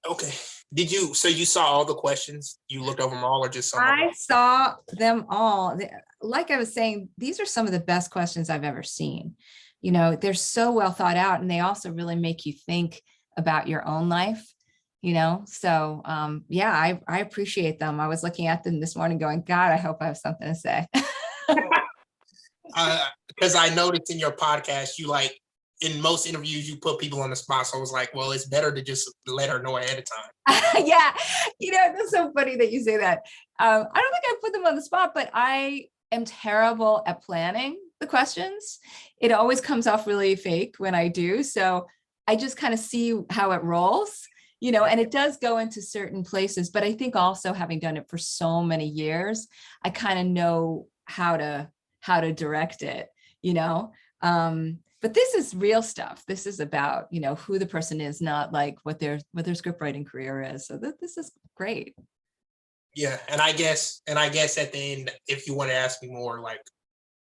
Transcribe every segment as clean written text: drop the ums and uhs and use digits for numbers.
Okay. So you saw all the questions? You looked over them all or just some of them? I saw them all. Like I was saying, these are some of the best questions I've ever seen. You know, they're so well thought out, and they also really make you think about your own life, you know? So yeah, I appreciate them. I was looking at them this morning going, God, I hope I have something to say. Because I noticed in your podcast, you like, in most interviews, you put people on the spot. So I was like, well, it's better to just let her know ahead of time. Yeah, you know, that's so funny that you say that. I don't think I put them on the spot, but I am terrible at planning the questions. It always comes off really fake when I do. So I just kind of see how it rolls, you know, and it does go into certain places. But I think also having done it for so many years, I kind of know how to direct it, you know. But this is real stuff. This is about, you know, who the person is, not like what their script writing career is. So this is great. Yeah, and I guess at the end, if you want to ask me more, like,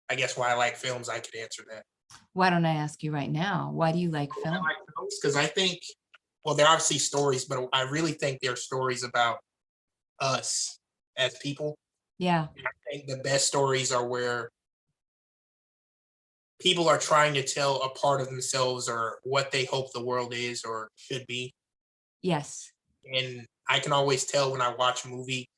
I guess why I like films, I could answer that. Why don't I ask you right now? Why do you like film? I like films because I think, well, they're obviously stories, but I really think they're stories about us as people. Yeah. And I think the best stories are where people are trying to tell a part of themselves or what they hope the world is or should be. Yes. And I can always tell when I watch a movie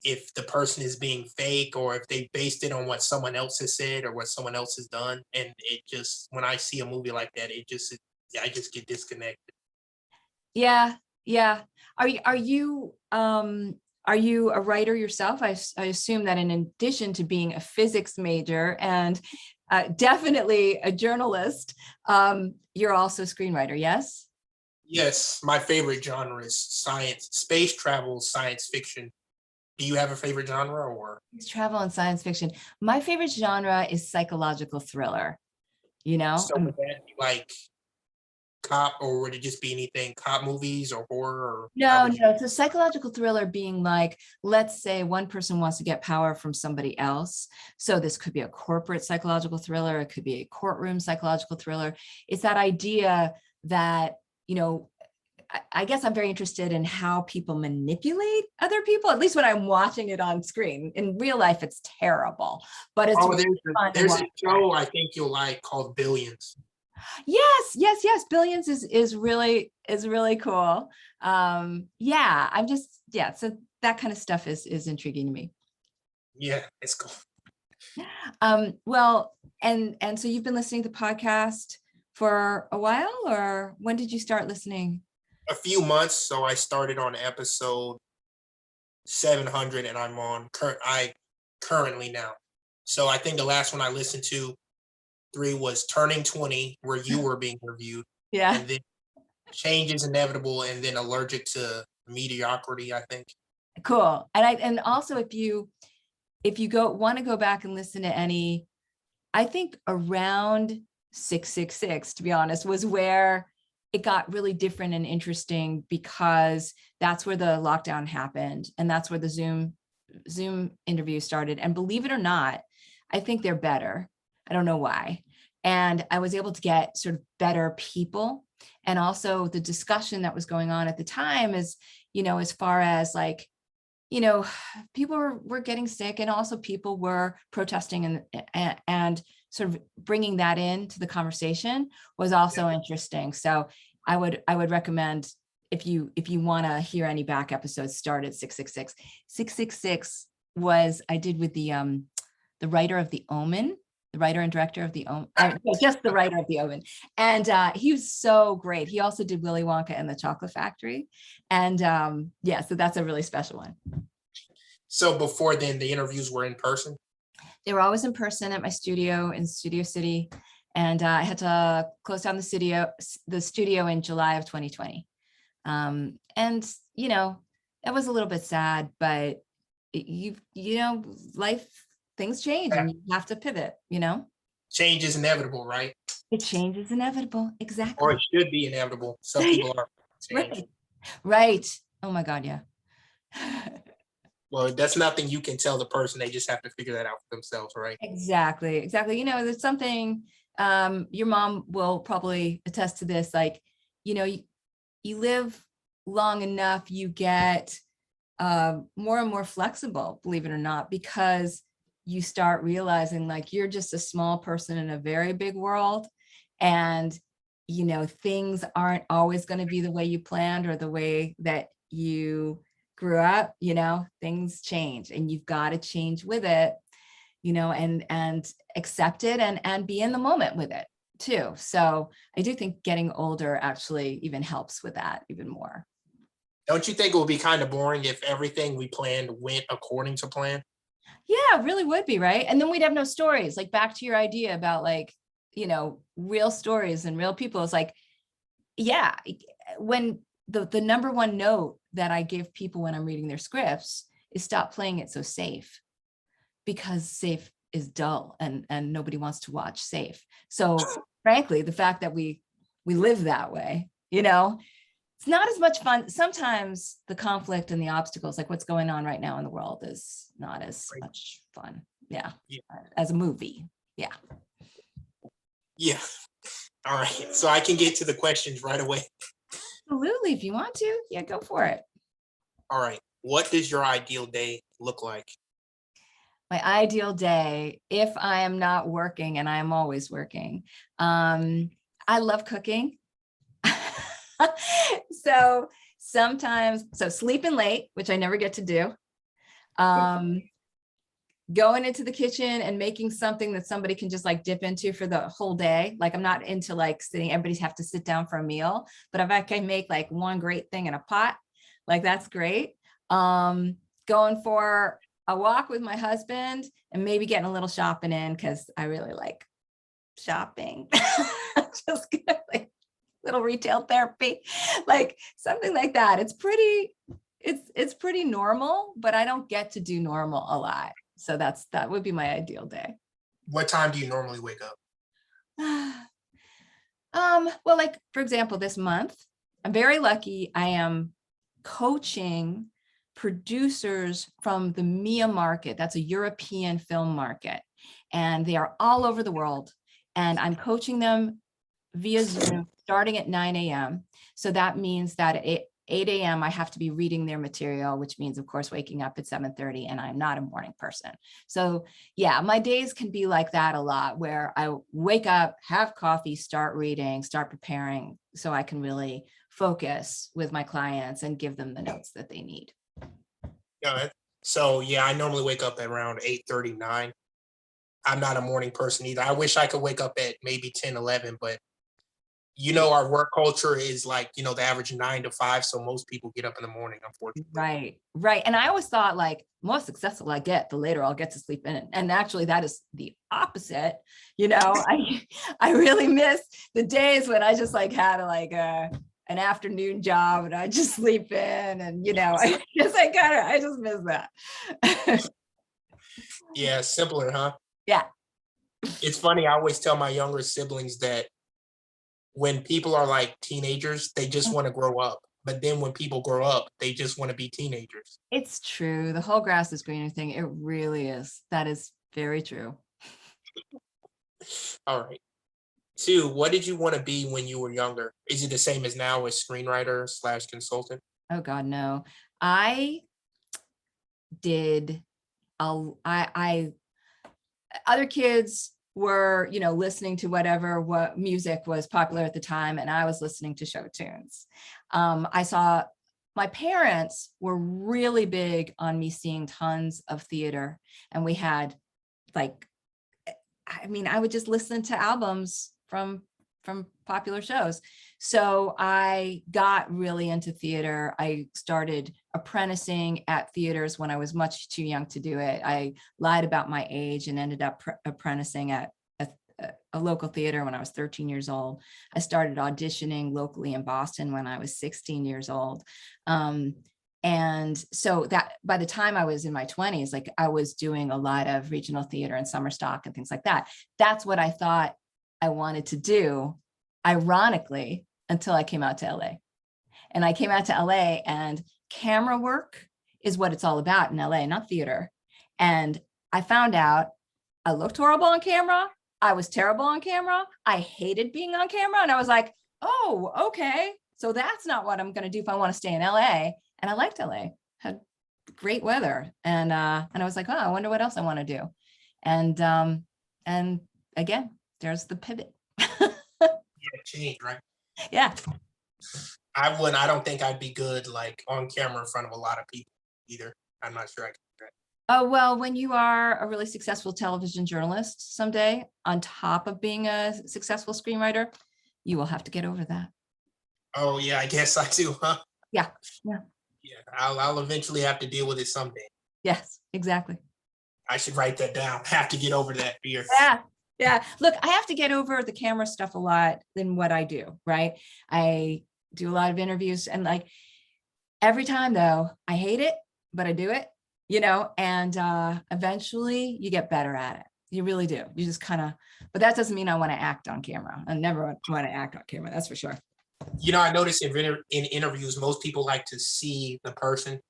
if the person is being fake or if they based it on what someone else has said or what someone else has done. And it just, when I see a movie like that, I just get disconnected. Yeah. Yeah. Are you a writer yourself? I assume that in addition to being a physics major and definitely a journalist, you're also a screenwriter, yes? Yes, my favorite genre is science, space travel, science fiction. Do you have a favorite genre or? Space travel and science fiction. My favorite genre is psychological thriller, you know? So would that be like cop, or would it just be anything, cop movies or horror, or how No, would you? no, it's a psychological thriller being like, let's say one person wants to get power from somebody else. So this could be a corporate psychological thriller. It could be a courtroom psychological thriller. It's that idea that, you know, I guess I'm very interested in how people manipulate other people, at least when I'm watching it on screen. In real life, it's terrible, but it's Oh, really fun to there's watch. a show I think you'll like called Billions. Yes, yes, yes. Billions is really cool. Yeah, I'm just, yeah, so that kind of stuff is intriguing to me. Yeah, it's cool. Well, and so you've been listening to the podcast for a while, or when did you start listening? A few months, so I started on episode 700, and I currently now. So I think the last one I listened to 3 was Turning 20, where you were being interviewed, Yeah, and then Change is Inevitable, and then Allergic to Mediocrity, I think. cool. And also if you want to go back and listen to any, I think around 666, to be honest, was where it got really different and interesting, because that's where the lockdown happened. And that's where the Zoom interview started. And believe it or not, I think they're better. I don't know why. And I was able to get sort of better people. And also the discussion that was going on at the time is, you know, as far as like, you know, people were getting sick, and also people were protesting, and sort of bringing that into the conversation was also interesting. So I would recommend, if you want to hear any back episodes, start at 666. 666 was, I did with the writer of The Omen, the writer and director of The Omen, just the writer of The Omen. And he was so great. He also did Willy Wonka and the Chocolate Factory. And yeah, so that's a really special one. So before then, the interviews were in person? They were always in person at my studio in Studio City. And I had to close down the studio in July of 2020. And, you know, that was a little bit sad, but you know, life, things change and you have to pivot, you know? Change is inevitable, right? The change is inevitable. Or Exactly. it should be inevitable. Some people are change. Right. Right. Oh my God, yeah. Well, that's nothing you can tell the person. They just have to figure that out for themselves, right? Exactly. Exactly. You know, there's something, your mom will probably attest to this, like, you know, you live long enough, you get more and more flexible, believe it or not, because you start realizing like you're just a small person in a very big world. And, you know, things aren't always going to be the way you planned or the way that you grew up. You know, things change and you've got to change with it, you know, and accept it and be in the moment with it too. So I do think getting older actually even helps with that even more. Don't you think it would be kind of boring if everything we planned went according to plan? Yeah, it really would be, right? And then we'd have no stories. Like back to your idea about like, you know, real stories and real people. It's like, yeah, when the number one note that I give people when I'm reading their scripts is stop playing it so safe, because safe is dull and nobody wants to watch safe. So frankly, the fact that we live that way, you know, it's not as much fun. Sometimes the conflict and the obstacles, like what's going on right now in the world, is not as Right. much fun. Yeah. Yeah. As a movie. Yeah. Yeah. All right. So I can get to the questions right away. Absolutely. If you want to, yeah, go for it. All right. What does your ideal day look like? My ideal day, if I am not working, and I am always working, I love cooking. So sometimes, sleeping late, which I never get to do. Going into the kitchen and making something that somebody can just like dip into for the whole day. Like I'm not into like sitting, everybody's have to sit down for a meal, but if I can make like one great thing in a pot, like that's great. Going for a walk with my husband and maybe getting a little shopping in because I really like shopping. Just like little retail therapy, like something like that. It's pretty normal, but I don't get to do normal a lot. So that would be my ideal day. What time do you normally wake up? Well, like for example, this month, I'm very lucky. I am coaching producers from the MIA market. That's a European film market. And they are all over the world. And I'm coaching them via Zoom starting at 9 a.m. So that means that at 8 a.m. I have to be reading their material, which means, of course, waking up at 7:30, and I'm not a morning person. So yeah, my days can be like that a lot, where I wake up, have coffee, start reading, start preparing, so I can really focus with my clients and give them the notes that they need. Yeah. So yeah, I normally wake up at around 8:39. I'm not a morning person either. I wish I could wake up at maybe 10, 11, but you know, our work culture is like, you know, the average 9 to 5. So most people get up in the morning, unfortunately. Right. And I always thought like more successful I get, the later I'll get to sleep in. And actually that is the opposite. You know, I really miss the days when I just like had like an afternoon job and I just sleep in, and you know, I just miss that. Yeah, simpler, huh? Yeah. It's funny. I always tell my younger siblings that when people are like teenagers, they just want to grow up. But then when people grow up, they just want to be teenagers. It's true. The whole grass is greener thing. It really is. That is very true. All right. 2, what did you want to be when you were younger? Is it the same as now as screenwriter/consultant? Oh God, no. I did I other kids were, you know, listening to what music was popular at the time, and I was listening to show tunes. I saw my parents were really big on me seeing tons of theater, and we had like, I mean, I would just listen to albums from popular shows. So I got really into theater. I started apprenticing at theaters when I was much too young to do it. I lied about my age and ended up apprenticing at a local theater when I was 13 years old. I started auditioning locally in Boston when I was 16 years old. And so that by the time I was in my 20s, like I was doing a lot of regional theater and summer stock and things like that. That's what I thought I wanted to do, ironically, until I came out to LA. And I came out to LA, and camera work is what it's all about in LA, not theater. And I found out I looked horrible on camera. I was terrible on camera. I hated being on camera. And I was like, oh, okay. So that's not what I'm going to do if I want to stay in LA. And I liked LA, had great weather. And I was like, oh, I wonder what else I want to do. And again, there's the pivot. Yeah, change, right? Yeah. I don't think I'd be good like on camera in front of a lot of people either. I'm not sure I can do that. Oh, well, when you are a really successful television journalist someday, on top of being a successful screenwriter, you will have to get over that. Oh yeah, I guess I do, huh? Yeah. Yeah. Yeah, I'll eventually have to deal with it someday. Yes, exactly. I should write that down. Have to get over that fear. Yeah. Yeah. Look, I have to get over the camera stuff a lot than what I do, right? I do a lot of interviews, and like every time though, I hate it, but I do it, and eventually you get better at it. You really do. You just kind of, but that doesn't mean I want to act on camera. I never want to act on camera. That's for sure. I notice in interviews, most people like to see the person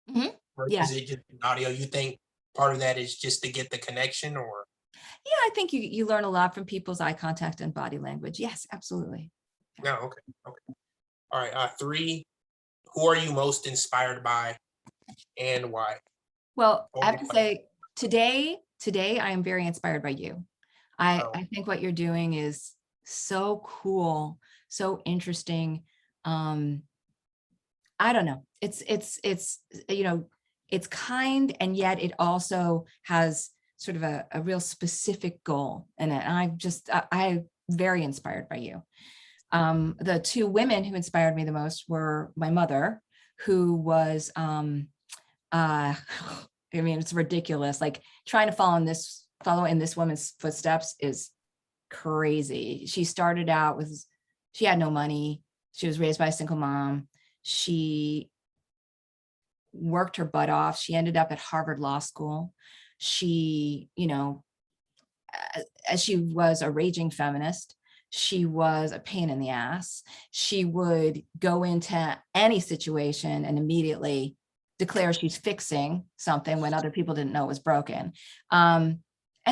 Mhm. versus Yeah. it just audio. You think part of that is just to get the connection, or? Yeah, I think you learn a lot from people's eye contact and body language. Yes, absolutely. No, okay. All right. 3, who are you most inspired by and why? Well, Or I have to why? say today I am very inspired by you. Oh, I think what you're doing is so cool, so interesting. I don't know. It's kind, and yet it also has sort of a real specific goal in it. And I'm very inspired by you. The 2 women who inspired me the most were my mother, who was, I mean, it's ridiculous. Like trying to follow in this woman's footsteps is crazy. She started out she had no money. She was raised by a single mom. She worked her butt off. She ended up at Harvard Law School. She, as she was a raging feminist, she was a pain in the ass. She would go into any situation and immediately declare she's fixing something when other people didn't know it was broken. And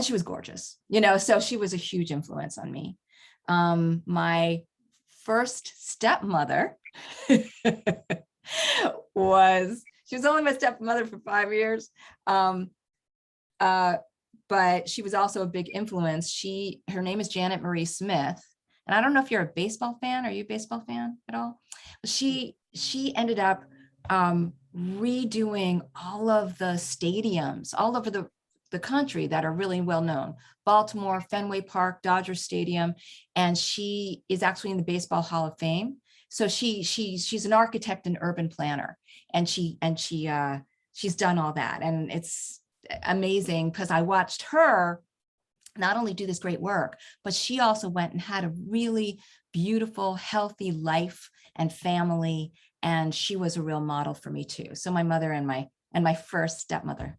she was gorgeous, so she was a huge influence on me. My first stepmother she was only my stepmother for 5 years. But she was also a big influence. Her name is Janet Marie Smith. And I don't know if you're a baseball fan. Are you a baseball fan at all? She ended up redoing all of the stadiums all over the country that are really well known. Baltimore, Fenway Park, Dodger Stadium. And she is actually in the Baseball Hall of Fame. So she's an architect and urban planner. And she's done all that. And it's amazing because I watched her not only do this great work, but she also went and had a really beautiful, healthy life and family. And she was a real model for me too. So my mother and my first stepmother.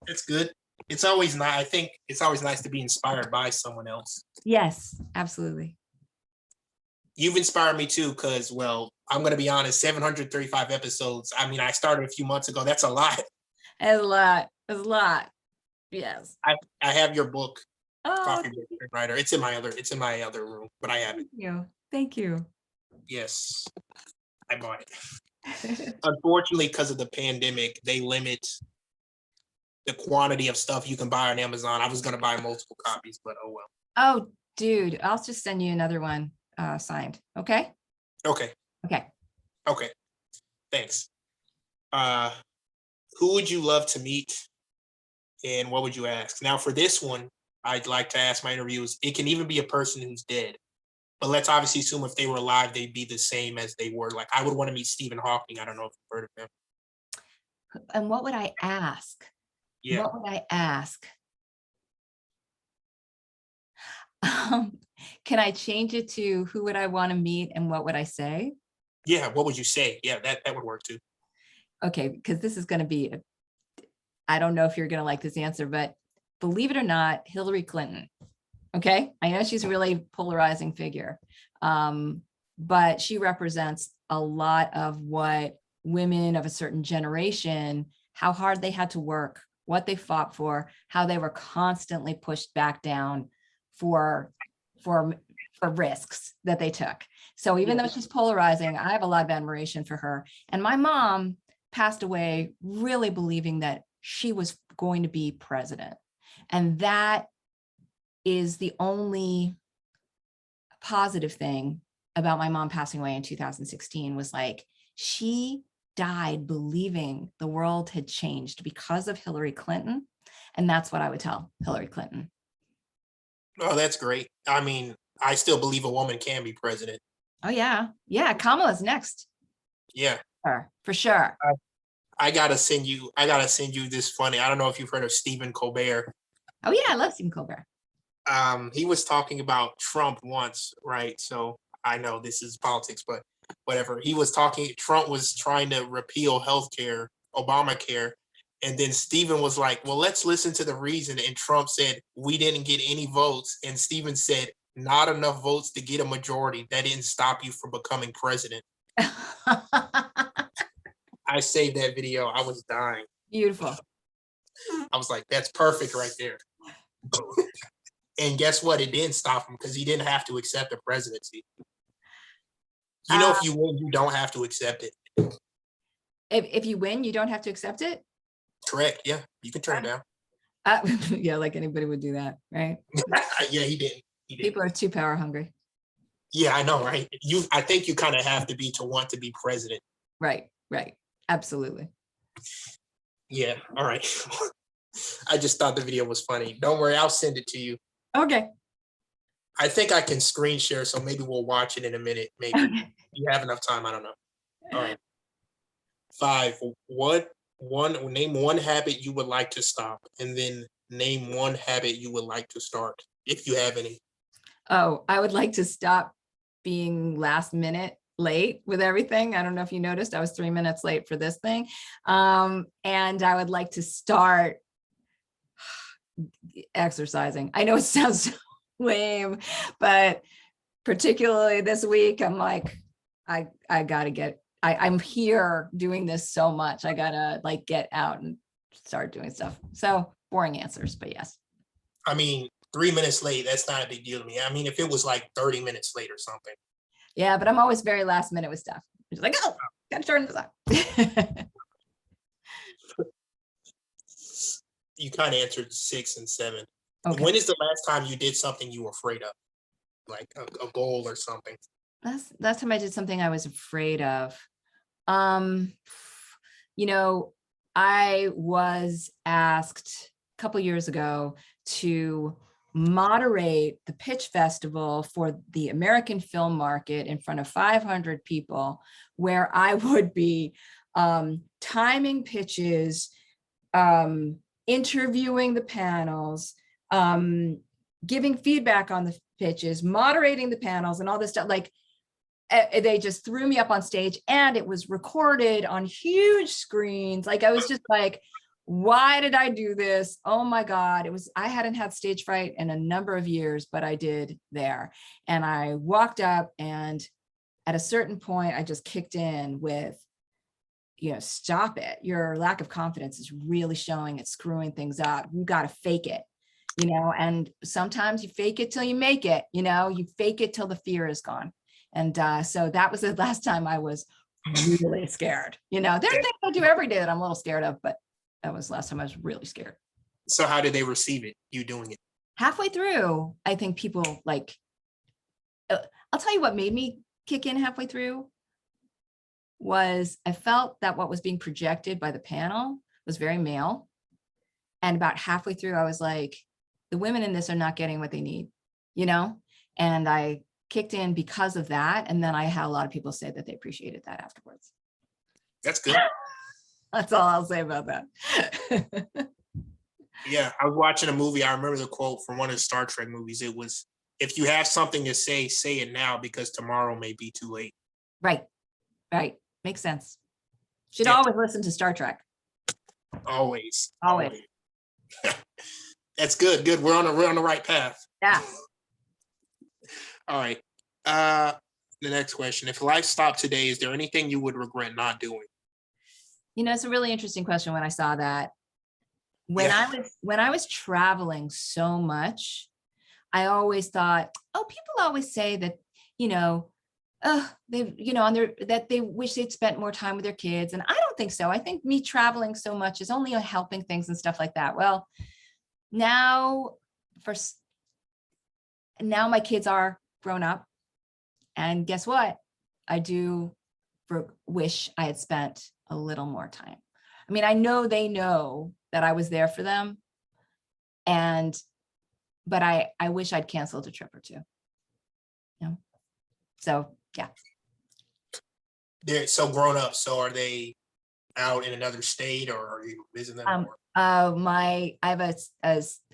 that's good. It's always nice. I think it's always nice to be inspired by someone else. Yes, absolutely. You've inspired me too, because, well, I'm going to be honest, 735 episodes. I mean, I started a few months ago. That's a lot. It's a lot. Yes. I have your book, Oh, Coffee Break Screenwriter. It's in my other room, but I have it. Thank you. Yes, I bought it. Unfortunately, because of the pandemic, they limit the quantity of stuff you can buy on Amazon. I was going to buy multiple copies, but oh well. Oh, dude, I'll just send you another one signed. Okay. Okay. Okay. Thanks. Who would you love to meet, and what would you ask? Now, for this one, I'd like to ask my interviews. It can even be a person who's dead, but let's obviously assume if they were alive, they'd be the same as they were. Like, I would want to meet Stephen Hawking. I don't know if you've heard of him. And what would I ask? Yeah. What would I ask? Can I change it to who would I want to meet and what would I say? Yeah. What would you say? Yeah, that would work too. Okay, because this is going to be, I don't know if you're going to like this answer, but believe it or not, Hillary Clinton. Okay, I know she's a really polarizing figure, but she represents a lot of what women of a certain generation, how hard they had to work, what they fought for, how they were constantly pushed back down for for risks that they took. So even though she's polarizing, I have a lot of admiration for her. And my mom passed away really believing that she was going to be president. And that is the only positive thing about my mom passing away in 2016 was like, she died believing the world had changed because of Hillary Clinton. And that's what I would tell Hillary Clinton. Oh, that's great. I mean, I still believe a woman can be president. Oh yeah. Yeah. Kamala's next. Yeah. For sure. I gotta send you this funny. I don't know if you've heard of Stephen Colbert. Oh yeah. I love Stephen Colbert. He was talking about Trump once, right? So I know this is politics, but whatever. Trump was trying to repeal healthcare, Obamacare. And then Stephen was like, well, let's listen to the reason. And Trump said, we didn't get any votes. And Stephen said, not enough votes to get a majority. That didn't stop you from becoming president. I saved that video. I was dying. Beautiful. I was like, that's perfect right there. And guess what? It didn't stop him because he didn't have to accept the presidency. You know, if you win, you don't have to accept it. If you win, you don't have to accept it? Correct. Yeah. You can turn it down. Yeah, like anybody would do that, right? Yeah, he didn't. People are too power hungry. Yeah, I know, right? I think you kind of have to be to want to be president. Right. Absolutely. Yeah. All right. I just thought the video was funny. Don't worry, I'll send it to you. Okay. I think I can screen share, so maybe we'll watch it in a minute. Maybe you have enough time. I don't know. All right. 5. Name one habit you would like to stop, and then name one habit you would like to start, if you have any. Oh, I would like to stop being last minute late with everything. I don't know if you noticed, I was 3 minutes late for this thing. And I would like to start exercising. I know it sounds so lame, but particularly this week, I'm like, I gotta get, I'm here doing this so much. I gotta like get out and start doing stuff. So boring answers, but yes. I mean, 3 minutes late, that's not a big deal to me. I mean, if it was like 30 minutes late or something. Yeah, but I'm always very last minute with stuff. It's like, oh, gotta turn this on. You kind of answered 6 and 7. Okay. When is the last time you did something you were afraid of? Like a goal or something? Last time I did something I was afraid of. You know, I was asked a couple years ago to moderate the pitch festival for the American film market in front of 500 people, where I would be timing pitches, interviewing the panels, giving feedback on the pitches, moderating the panels and all this stuff. Like they just threw me up on stage and it was recorded on huge screens. Like I was just like, why did I do this? Oh my God. I hadn't had stage fright in a number of years, but I did there. And I walked up and at a certain point, I just kicked in with, stop it. Your lack of confidence is really showing. It's screwing things up. You got to fake it, and sometimes you fake it till you make it, you fake it till the fear is gone. And so that was the last time I was really scared. There are things I do every day that I'm a little scared of, but that was the last time I was really scared. So how did they receive it, you doing it? Halfway through, I think people like, I'll tell you what made me kick in halfway through was I felt that what was being projected by the panel was very male. And about halfway through, I was like, the women in this are not getting what they need, and I kicked in because of that. And then I had a lot of people say that they appreciated that afterwards. That's good. That's all I'll say about that. Yeah, I was watching a movie. I remember the quote from one of the Star Trek movies. It was, if you have something to say it now because tomorrow may be too late. Right. Makes sense. Should always listen to Star Trek. Always. That's good. We're on the right path. Yeah. All right. The next question. If life stopped today, is there anything you would regret not doing? It's a really interesting question when I saw that. When I was traveling so much, I always thought, oh, people always say that, you know, they, you know, on their, that they wish they'd spent more time with their kids. And I don't think so. I think me traveling so much is only helping things and stuff like that. Well, now now my kids are grown up, and guess what? I do wish I had spent a little more time. I mean, I know they know that I was there for them, but I wish I'd canceled a trip or two. You know? So yeah. They're so grown up. So are they out in another state, or are you visiting them? I have a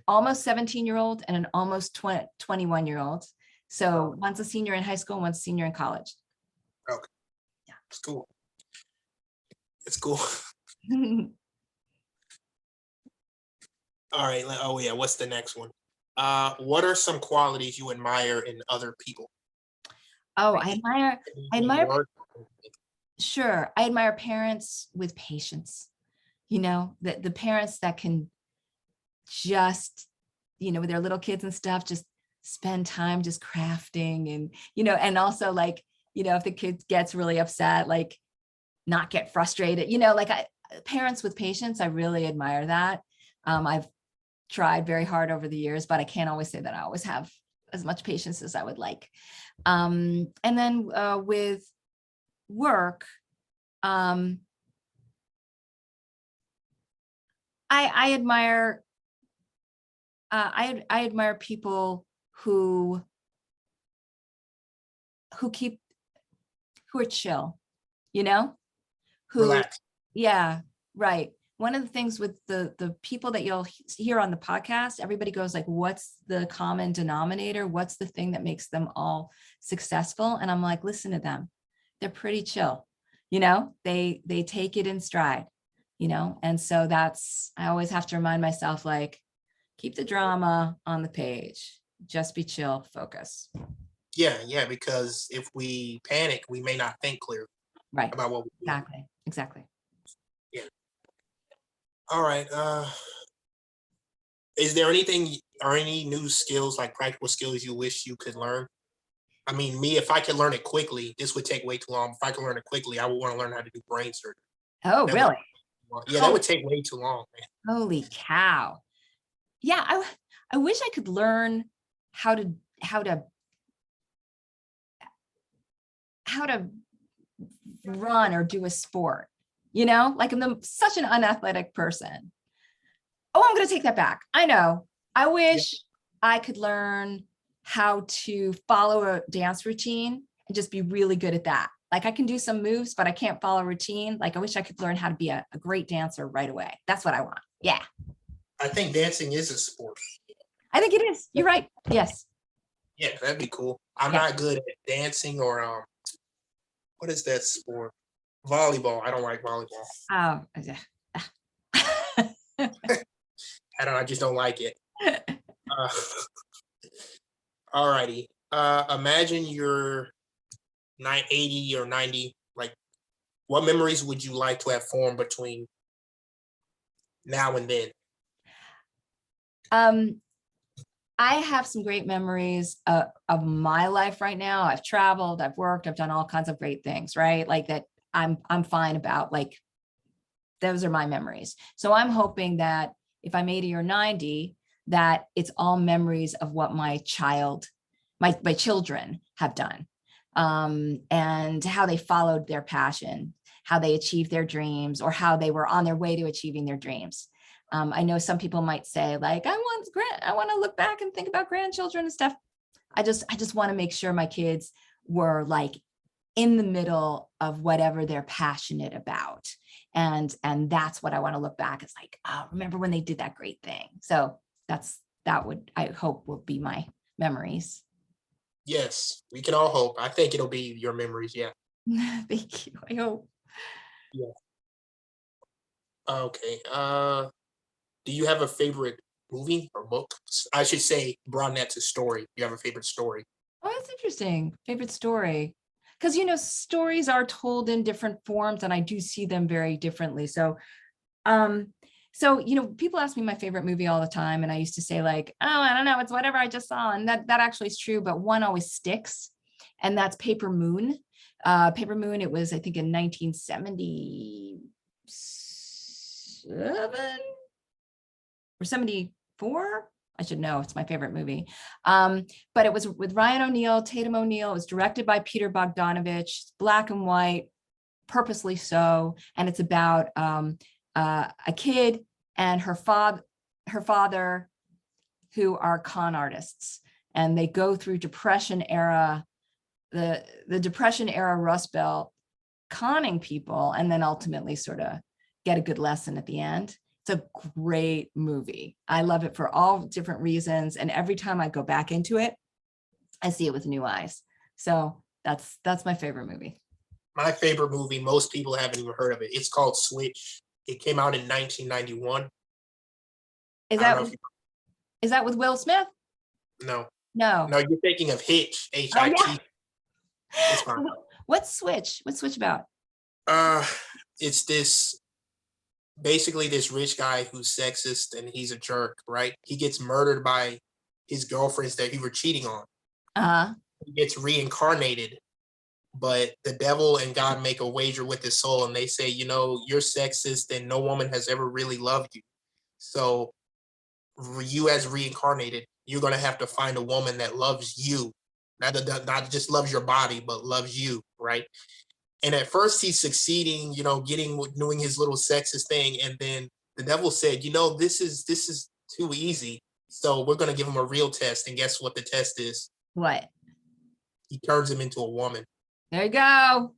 almost 17-year-old and an almost 21-year-old. So one's a senior in high school, one's a senior in college. Okay. Yeah. It's cool. It's cool. All right. Oh yeah. What's the next one? What are some qualities you admire in other people? Oh, I admire, Work? sure. I admire parents with patience, you know, the parents that can just, you know, with their little kids and stuff, just spend time just crafting and, you know, and also like, you know, if the kid gets really upset, like not get frustrated, you know, like parents with patience, I really admire that. I've tried very hard over the years, but I can't always say that I always have as much patience as I would like. And then with work, I admire I admire people who are chill, you know, who, Relax. yeah, right. One of the things with the people that you'll hear on the podcast, everybody goes like, what's the common denominator? What's the thing that makes them all successful? And I'm like, listen to them. They're pretty chill. You know, they take it in stride, you know? And so I always have to remind myself, like, keep the drama on the page, just be chill, focus. Yeah, because if we panic, we may not think clear Right. about what we do. Exactly. Yeah. All right. Is there anything or any new skills, like practical skills, you wish you could learn? I mean, me, if I could learn it quickly, this would take way too long. If I could learn it quickly, I would want to learn how to do brain surgery. Oh, That really? yeah, that would take way too long, man. Holy cow. Yeah, I wish I could learn how to run or do a sport, you know, like I'm such an unathletic person. Oh, I'm going to take that back. I know. I wish I could learn how to follow a dance routine and just be really good at that. Like I can do some moves, but I can't follow a routine. Like I wish I could learn how to be a great dancer right away. That's what I want. Yeah. I think dancing is a sport. I think it is. You're right. Yes. Yeah, that'd be cool. I'm not good at dancing or what is that sport? Volleyball. I don't like volleyball. Oh, I don't. I just don't like it. All righty. Imagine you're 80 or 90. Like, what memories would you like to have formed between now and then? I have some great memories of my life right now. I've traveled, I've worked, I've done all kinds of great things, right? Like that I'm fine about, like, those are my memories. So I'm hoping that if I'm 80 or 90, that it's all memories of what my children have done, and how they followed their passion, how they achieved their dreams, or how they were on their way to achieving their dreams. I know some people might say, like, I want to look back and think about grandchildren and stuff. I just want to make sure my kids were like in the middle of whatever they're passionate about. And that's what I want to look back. It's like, oh, remember when they did that great thing. So I hope will be my memories. Yes, we can all hope. I think it'll be your memories. Yeah. Thank you. I hope. Yeah. Okay. Do you have a favorite movie or book? I should say, broaden that to story. Do you have a favorite story? Oh, that's interesting. Favorite story. Because, you know, stories are told in different forms and I do see them very differently. So So, people ask me my favorite movie all the time, and I used to say like, oh, I don't know, it's whatever I just saw. And that actually is true, but one always sticks. And that's Paper Moon. Paper Moon, it was, I think, in 1977 or 74. I should know, it's my favorite movie. But it was with Ryan O'Neal, Tatum O'Neal. It was directed by Peter Bogdanovich, black and white, purposely so. And it's about a kid and her father, who are con artists, and they go through Depression era, the Depression era Rust Belt, conning people, and then ultimately sort of get a good lesson at the end. It's a great movie. I love it for all different reasons, and every time I go back into it, I see it with new eyes. So that's my favorite movie. My favorite movie, most people haven't even heard of it. It's called Switch. It came out in 1991. Is that with Will Smith? No. No. No, you're thinking of Hitch. H-I-T. Oh, yeah. It's fine. What's Switch? What's Switch about? It's basically this rich guy who's sexist and he's a jerk, right? He gets murdered by his girlfriends that he were cheating on. Uh-huh. He gets reincarnated, but the devil and God make a wager with his soul, and they say, you're sexist and no woman has ever really loved you. So you as reincarnated, you're going to have to find a woman that loves you, not just loves your body, but loves you, right? And at first he's succeeding, doing his little sexist thing. And then the devil said, this is too easy. So we're going to give him a real test. And guess what the test is? What? He turns him into a woman. There you go.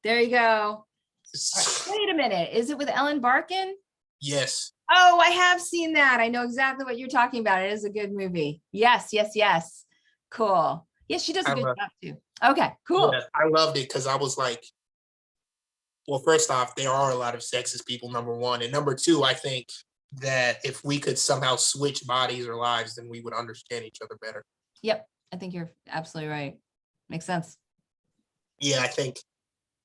Right. Wait a minute. Is it with Ellen Barkin? Yes. Oh, I have seen that. I know exactly what you're talking about. It is a good movie. Yes. Cool. Yes, she does a good job too. Okay, cool. Yeah, I loved it because I was like, well, first off, there are a lot of sexist people, number one. And number two, I think that if we could somehow switch bodies or lives, then we would understand each other better. Yep. I think you're absolutely right. Makes sense. Yeah, I think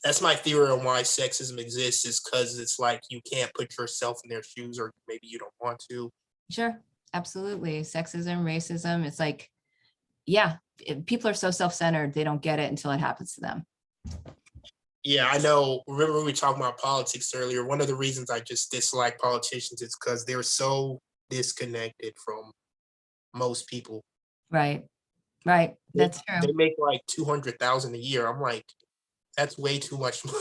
that's my theory on why sexism exists, is because it's like you can't put yourself in their shoes, or maybe you don't want to. Sure. Absolutely. Sexism, racism. It's like, yeah, people are so self-centered, they don't get it until it happens to them. Yeah, I know. Remember we were talking about politics earlier. One of the reasons I just dislike politicians is because they're so disconnected from most people. Right. That's true. They make like $200,000 a year. I'm like, that's way too much money.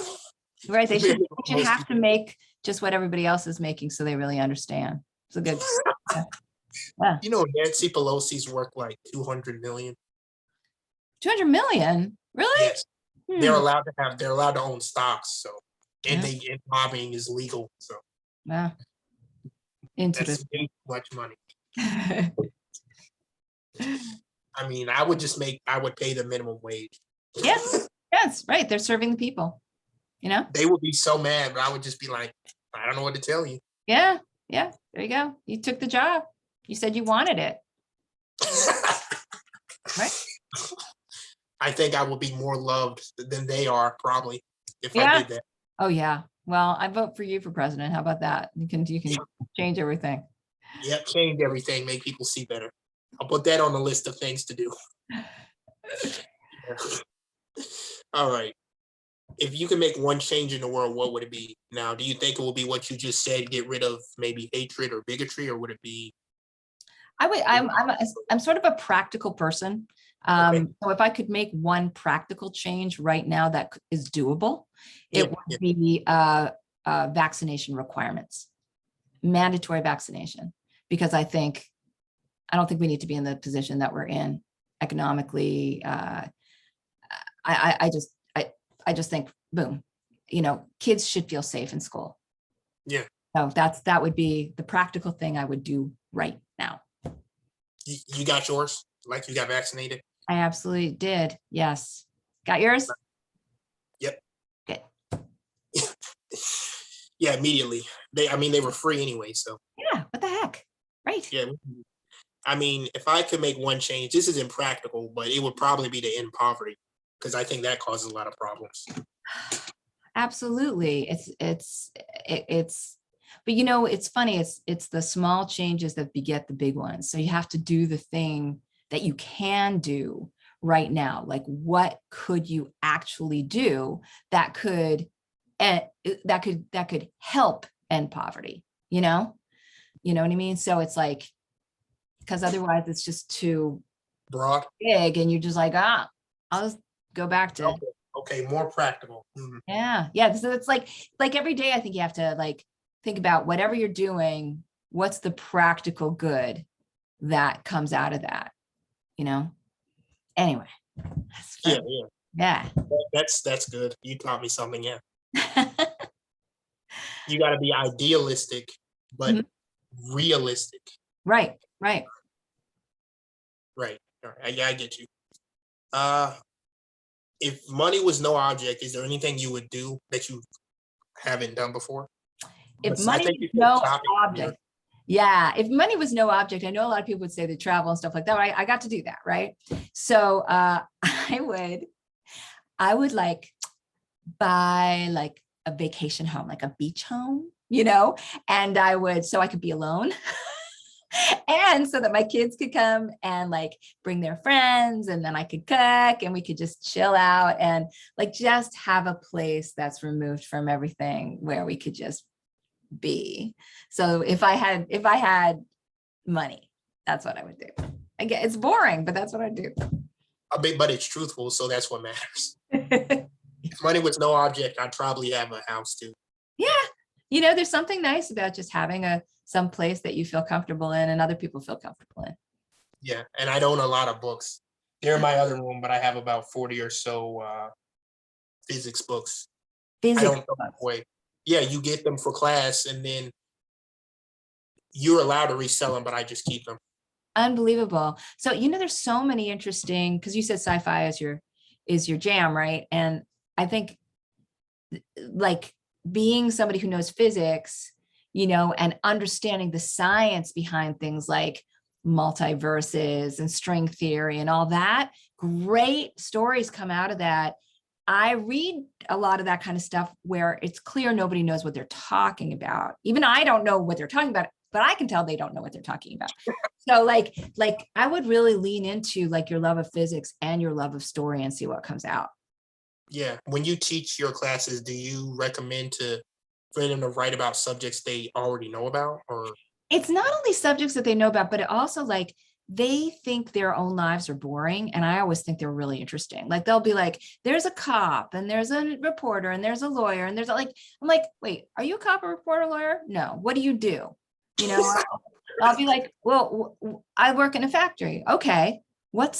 Right. They should have to make just what everybody else is making, so they really understand. It's a good. Yeah. Nancy Pelosi's worth like 200 million. 200 million? Really? Yes. They're allowed to own stocks. So, and lobbying is legal. So, yeah. That's way too much money. I mean, I would pay the minimum wage. Yes, right. They're serving the people, They would be so mad, but I would just be like, I don't know what to tell you. Yeah. There you go. You took the job. You said you wanted it. Right? I think I would be more loved than they are, probably, if I did that. Oh, yeah. Well, I vote for you for president. How about that? You can change everything. Yep, change everything, make people see better. I'll put that on the list of things to do. All right. If you can make one change in the world, what would it be? Now, do you think it will be what you just said, get rid of maybe hatred or bigotry, or would it be? I'm sort of a practical person. So if I could make one practical change right now that is doable, it would be vaccination requirements, mandatory vaccination, because I don't think we need to be in the position that we're in economically. I just think, boom, kids should feel safe in school. Yeah. So that would be the practical thing I would do right now. You got yours? Like you got vaccinated? I absolutely did. Yes. Got yours? Yep. Good. Yeah, immediately. They were free anyway, so. Yeah, what the heck? Right. Yeah. I mean, if I could make one change, this is impractical, but it would probably be to end poverty, because I think that causes a lot of problems. Absolutely. It's, But it's funny, it's the small changes that beget the big ones. So you have to do the thing that you can do right now. Like, what could you actually do that could help end poverty, You know what I mean? So it's like, because otherwise it's just too Broad. big and you're just like, I'll just go back to, Okay, more practical. Mhm. yeah. So it's like every day I think you have to like think about whatever you're doing, what's the practical good that comes out of that, Anyway, that's Yeah, fun. yeah. Yeah. That's good. You taught me something, yeah. You got to be idealistic, but Mhm. realistic. Right. Right. All right. Yeah, I get you. If money was no object, is there anything you would do that you haven't done before? If I money think was you said no shopping. object, yeah, if money was no object, I know a lot of people would say the travel and stuff like that. I got to do that, right? So I would like buy like a vacation home, like a beach home, and so I could be alone. And so that my kids could come and like bring their friends, and then I could cook and we could just chill out and like just have a place that's removed from everything where we could just be. So if I had money, that's what I would do. Again, it's boring, but that's what I do. But it's truthful, so that's what matters. If money was no object, I'd probably have a house too. Yeah. There's something nice about just having some place that you feel comfortable in and other people feel comfortable in. Yeah, and I own a lot of books. They're in my other room, but I have about 40 or so physics books. I Physics don't throw them books. away. Yeah, you get them for class, and then you're allowed to resell them, but I just keep them. Unbelievable. So, there's so many interesting, because you said sci-fi is your jam, right? And I think like being somebody who knows physics, and understanding the science behind things like multiverses and string theory and all that, great stories come out of that. I read a lot of that kind of stuff where it's clear nobody knows what they're talking about. Even I don't know what they're talking about, but I can tell they don't know what they're talking about. So like I would really lean into like your love of physics and your love of story and see what comes out. Yeah. When you teach your classes, do you recommend for them to write about subjects they already know about, or? It's not only subjects that they know about, but it also like they think their own lives are boring. And I always think they're really interesting. Like they'll be like, there's a cop and there's a reporter and there's a lawyer and there's like, I'm like, wait, are you a cop, a reporter, lawyer? No. What do you do? I'll be like, well, I work in a factory. Okay. What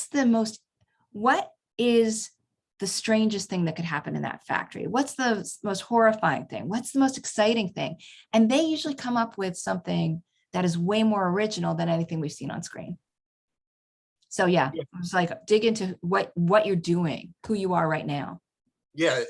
is the strangest thing that could happen in that factory? What's the most horrifying thing? What's the most exciting thing? And they usually come up with something that is way more original than anything we've seen on screen. So yeah, it's like dig into what you're doing, who you are right now. Yeah.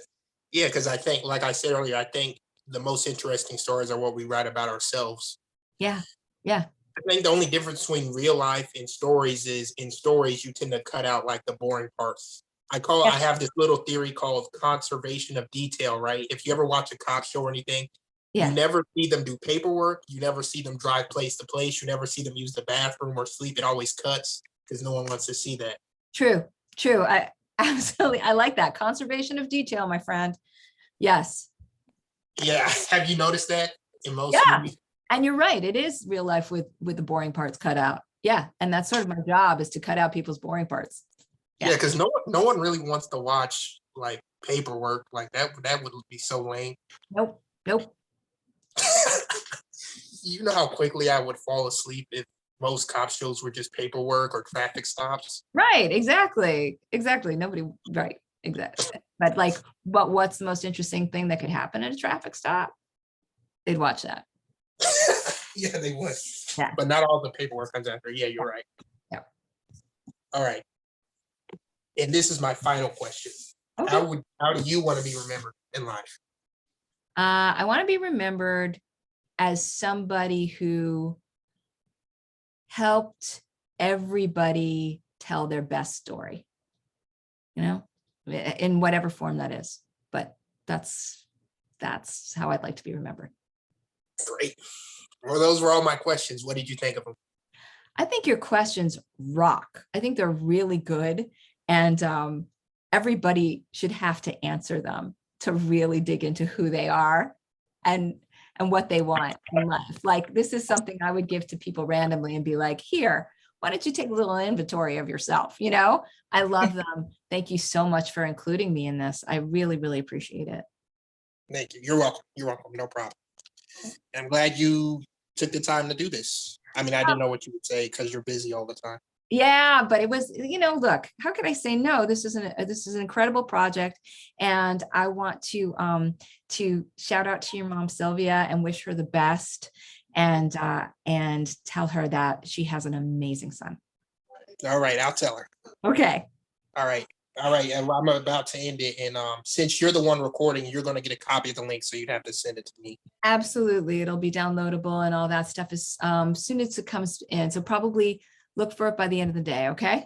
Yeah, because I think, like I said earlier, I think the most interesting stories are what we write about ourselves. Yeah. Yeah. I think the only difference between real life and stories is in stories you tend to cut out like the boring parts. I have this little theory called conservation of detail, right? If you ever watch a cop show or anything, you never see them do paperwork. You never see them drive place to place. You never see them use the bathroom or sleep. It always cuts because no one wants to see that. True. I absolutely, I like that. Conservation of detail, my friend. Yes. Yeah. Have you noticed that in most Yeah. movies? And you're right. It is real life with the boring parts cut out. Yeah. And that's sort of my job, is to cut out people's boring parts. Yeah, because no one really wants to watch like paperwork like that. That would be so lame. Nope. You know how quickly I would fall asleep if most cop shows were just paperwork or traffic stops. Right. Exactly. Nobody. Right. Exactly. But what's the most interesting thing that could happen at a traffic stop? They'd watch that. Yeah, they would. Yeah. But not all the paperwork comes after. Yeah, you're right. Yeah. All right. And this is my final question. Okay. How do you want to be remembered in life? I want to be remembered as somebody who helped everybody tell their best story, in whatever form that is. But that's how I'd like to be remembered. Great. Well, those were all my questions. What did you think of them? I think your questions rock. I think they're really good. And everybody should have to answer them to really dig into who they are and what they want in life. Like, this is something I would give to people randomly and be like, here, why don't you take a little inventory of yourself? You know, I love them. Thank you so much for including me in this. I really, really appreciate it. Thank you. You're welcome. You're welcome. No problem. I'm glad you took the time to do this. I mean, I didn't know what you would say because you're busy all the time. Yeah, but it was, you know, look, how can I say no? This is an incredible project. And I want to shout out to your mom, Sylvia, and wish her the best and tell her that she has an amazing son. All right, I'll tell her. Okay. All right. All right. And I'm about to end it. And since you're the one recording, you're going to get a copy of the link. So you'd have to send it to me. Absolutely. It'll be downloadable and all that stuff as soon as it comes in. So probably look for it by the end of the day. Okay.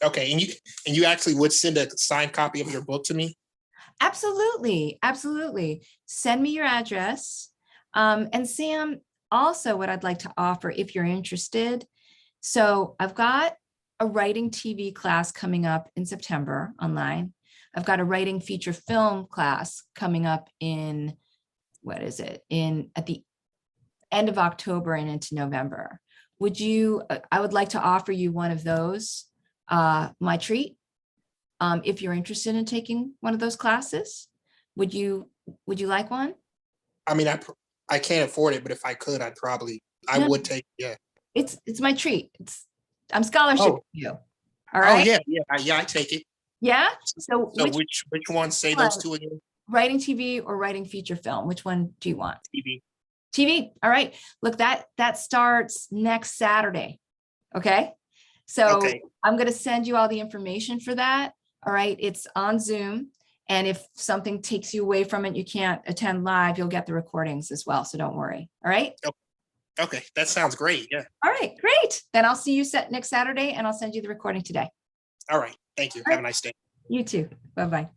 Okay. And you actually would send a signed copy of your book to me? Absolutely. Absolutely. Send me your address. And Sam, also what I'd like to offer if you're interested. So I've got a writing TV class coming up in September online. I've got a writing feature film class coming up in, what is it? At the end of October and into November. I would like to offer you one of those, my treat. If you're interested in taking one of those classes, would you like one? I mean, I can't afford it, but if I could, I would take it. Yeah. It's my treat. I'm scholarship Oh. you. All right. Oh yeah, I take it. Yeah. So which one? Say those two again. Writing TV or writing feature film? Which one do you want? TV. TV. All right. Look, that starts next Saturday. Okay. So Okay. I'm going to send you all the information for that. All right. It's on Zoom. And if something takes you away from it, you can't attend live, you'll get the recordings as well. So don't worry. All right. Okay. That sounds great. Yeah. All right. Great. Then I'll see you next Saturday and I'll send you the recording today. All right. Thank you. All right. Have a nice day. You too. Bye-bye.